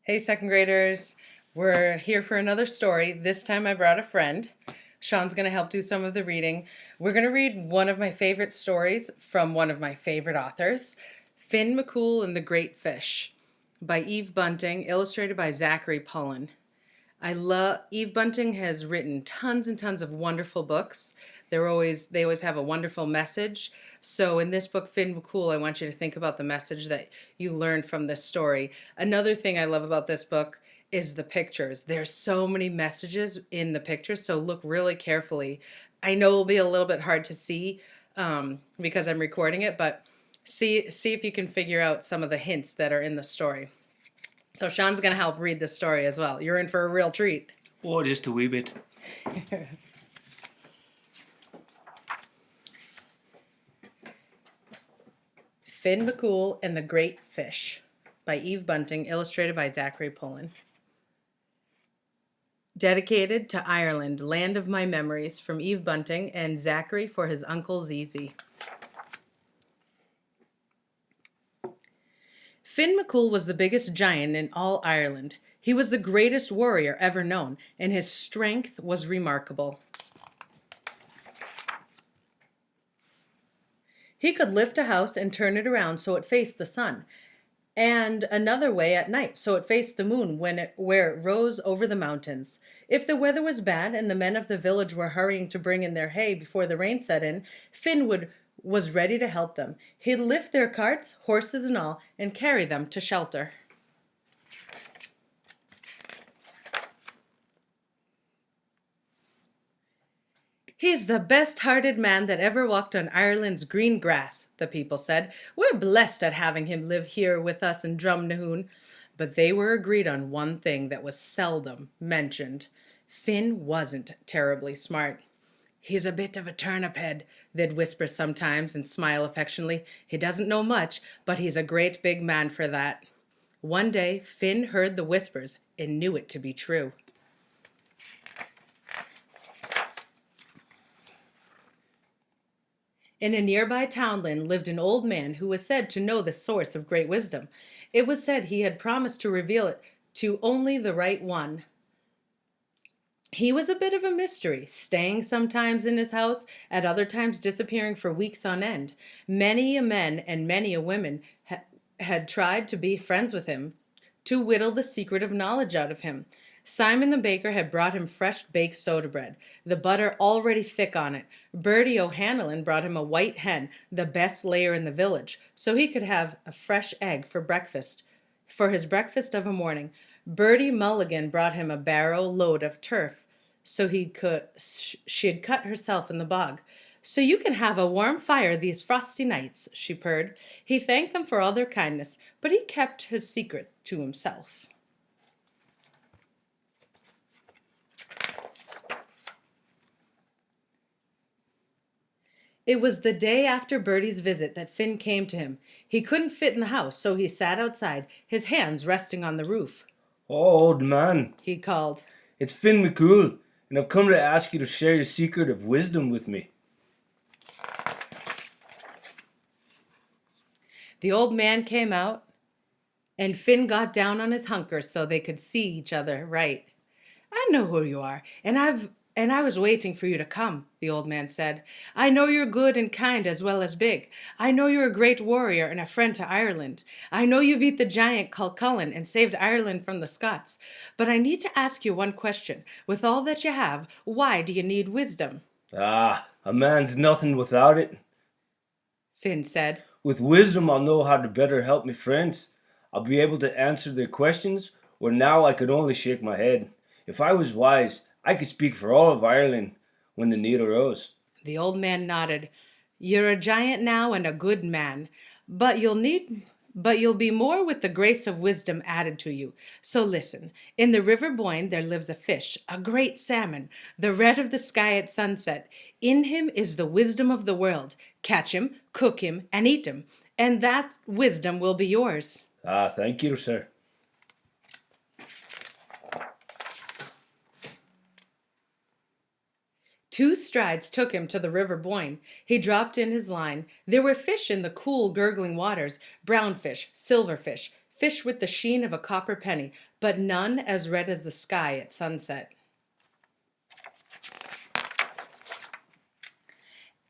Hey, second graders. We're here for another story. This time I brought a friend. Sean's going to help do some of the reading. We're going to read one of my favorite stories from one of my favorite authors, Finn McCool and the Great Fish by Eve Bunting, illustrated by Zachary Pullen. Eve Bunting has written tons and tons of wonderful books. They always have a wonderful message. So in this book, Finn McCool, I want you to think about the message that you learned from this story. Another thing I love about this book is the pictures. There's so many messages in the pictures, so look really carefully. I know it'll be a little bit hard to see because I'm recording it, but see if you can figure out some of the hints that are in the story. So Sean's going to help read this story as well. You're in for a real treat. Oh, just a wee bit. Finn McCool and the Great Fish by Eve Bunting, illustrated by Zachary Pullen. Dedicated to Ireland, land of my memories, from Eve Bunting and Zachary for his uncle Zizi. Finn McCool was the biggest giant in all Ireland. He was the greatest warrior ever known, and his strength was remarkable. He could lift a house and turn it around so it faced the sun, and another way at night so it faced the moon where it rose over the mountains. If the weather was bad and the men of the village were hurrying to bring in their hay before the rain set in, Finn was ready to help them. He'd lift their carts, horses and all, and carry them to shelter. "He's the best-hearted man that ever walked on Ireland's green grass," the people said. "We're blessed at having him live here with us in Drumnahoon." But they were agreed on one thing that was seldom mentioned. Finn wasn't terribly smart. "He's a bit of a turnip head," they'd whisper sometimes and smile affectionately. "He doesn't know much, but he's a great big man for that." One day, Finn heard the whispers and knew it to be true. In a nearby townland lived an old man who was said to know the source of great wisdom. It was said he had promised to reveal it to only the right one. He was a bit of a mystery, staying sometimes in his house, at other times disappearing for weeks on end. Many a man and many a woman had tried to be friends with him, to whittle the secret of knowledge out of him. Simon the baker had brought him fresh baked soda bread, the butter already thick on it. Bertie O'Hanlon brought him a white hen, the best layer in the village, so he could have a fresh egg for his breakfast of a morning. Bertie Mulligan brought him a barrow load of turf, so she'd cut herself in the bog. "So you can have a warm fire these frosty nights," she purred. He thanked them for all their kindness, but he kept his secret to himself. It was the day after Bertie's visit that Finn came to him. He couldn't fit in the house, so he sat outside, his hands resting on the roof. "Oh, old man," he called. "it's Finn McCool, and I've come to ask you to share your secret of wisdom with me." The old man came out, and Finn got down on his hunkers so they could see each other right. "I know who you are, and I was waiting for you to come," the old man said. "I know you're good and kind as well as big. I know you're a great warrior and a friend to Ireland. I know you beat the giant Cullen and saved Ireland from the Scots. But I need to ask you one question. With all that you have, why do you need wisdom?" "Ah, a man's nothing without it," Finn said. "With wisdom I'll know how to better help my friends. I'll be able to answer their questions where now I could only shake my head. If I was wise, I could speak for all of Ireland when the need arose." The old man nodded. "You're a giant now and a good man, but you'll be more with the grace of wisdom added to you. So listen, in the River Boyne there lives a fish, a great salmon, the red of the sky at sunset. In him is the wisdom of the world. Catch him, cook him, and eat him, and that wisdom will be yours." "Ah, thank you, sir." Two strides took him to the River Boyne. He dropped in his line. There were fish in the cool, gurgling waters, brown fish, silver fish, fish with the sheen of a copper penny, but none as red as the sky at sunset.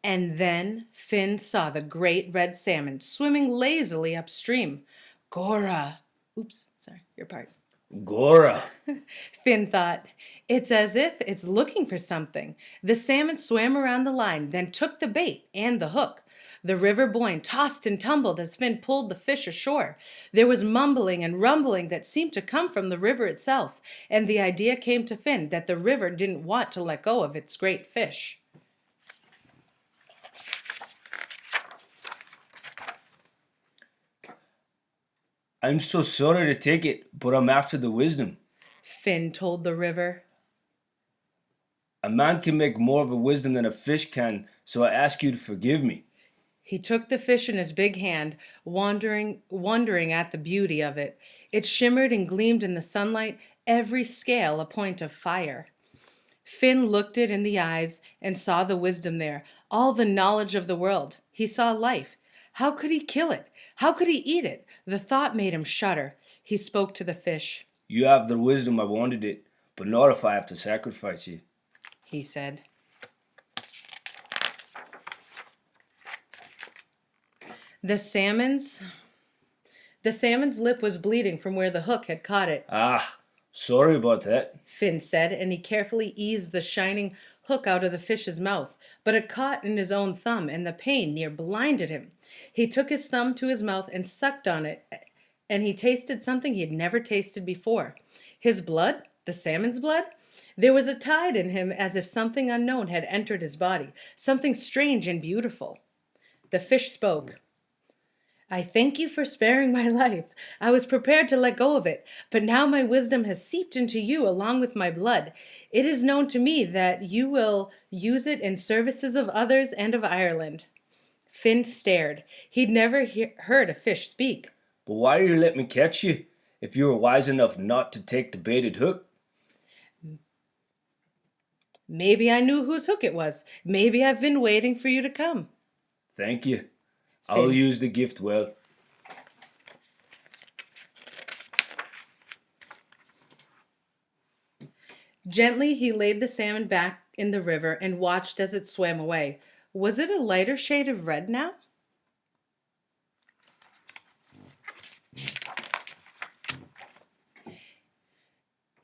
And then Finn saw the great red salmon swimming lazily upstream. Gora! Oops, sorry, your part. Gora! Finn thought, it's as if it's looking for something. The salmon swam around the line, then took the bait and the hook. The river boyne tossed and tumbled as Finn pulled the fish ashore. There was mumbling and rumbling that seemed to come from the river itself, and the idea came to Finn that the river didn't want to let go of its great fish. I'm so sorry to take it, but I'm after the wisdom. Finn told the river. A man can make more of a wisdom than a fish can, so I ask you to forgive me. He took the fish in his big hand, wondering at the beauty of it. It shimmered and gleamed in the sunlight, every scale a point of fire. Finn looked it in the eyes and saw the wisdom there, all the knowledge of the world. He saw life. How could he kill it? How could he eat it? The thought made him shudder. He spoke to the fish. You have the wisdom I wanted it, but not if I have to sacrifice you, he said. The salmon's lip was bleeding from where the hook had caught it. Ah, sorry about that, Finn said, and he carefully eased the shining hook out of the fish's mouth, but it caught in his own thumb, and the pain near blinded him. He took his thumb to his mouth and sucked on it, and he tasted something he had never tasted before. His blood, the salmon's blood? There was a tide in him as if something unknown had entered his body, something strange and beautiful. The fish spoke. I thank you for sparing my life. I was prepared to let go of it, but now my wisdom has seeped into you along with my blood. It is known to me that you will use it in services of others and of Ireland. Finn stared. He'd never heard a fish speak. But why did you let me catch you, if you were wise enough not to take the baited hook? Maybe I knew whose hook it was. Maybe I've been waiting for you to come. Thank you. I'll use the gift well. Gently he laid the salmon back in the river and watched as it swam away. Was it a lighter shade of red now?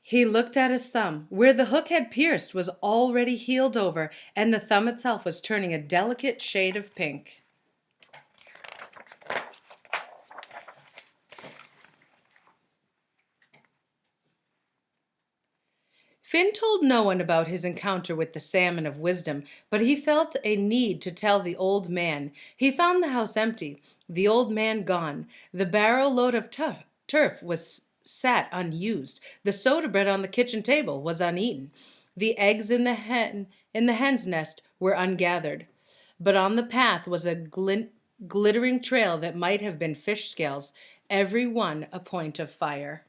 He looked at his thumb. Where the hook had pierced was already healed over, and the thumb itself was turning a delicate shade of pink. Finn told no one about his encounter with the salmon of wisdom, but he felt a need to tell the old man. He found the house empty, the old man gone. The barrow load of turf was sat unused. The soda bread on the kitchen table was uneaten. The eggs in the hen's nest were ungathered. But on the path was a glittering trail that might have been fish scales, every one a point of fire.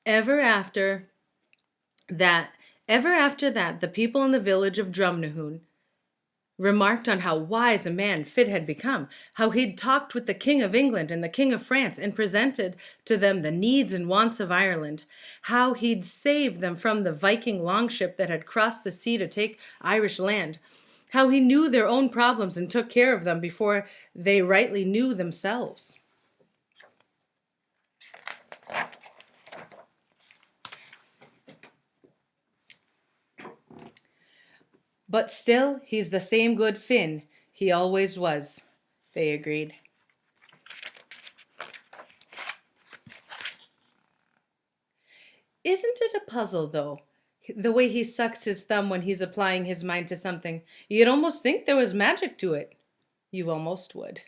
Ever after that, the people in the village of Drumnahoon remarked on how wise a man Finn had become, how he'd talked with the King of England and the King of France and presented to them the needs and wants of Ireland, how he'd saved them from the Viking longship that had crossed the sea to take Irish land, how he knew their own problems and took care of them before they rightly knew themselves. But still, he's the same good Finn he always was, they agreed. Isn't it a puzzle, though, the way he sucks his thumb when he's applying his mind to something? You'd almost think there was magic to it. You almost would.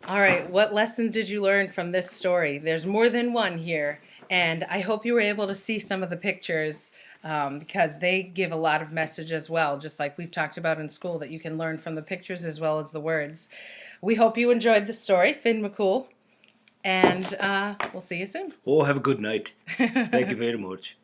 All right, what lesson did you learn from this story? There's more than one here, and I hope you were able to see some of the pictures because they give a lot of message as well, just like we've talked about in school, that you can learn from the pictures as well as the words. We hope you enjoyed the story, Finn McCool, and we'll see you soon. Oh, have a good night. Thank you very much.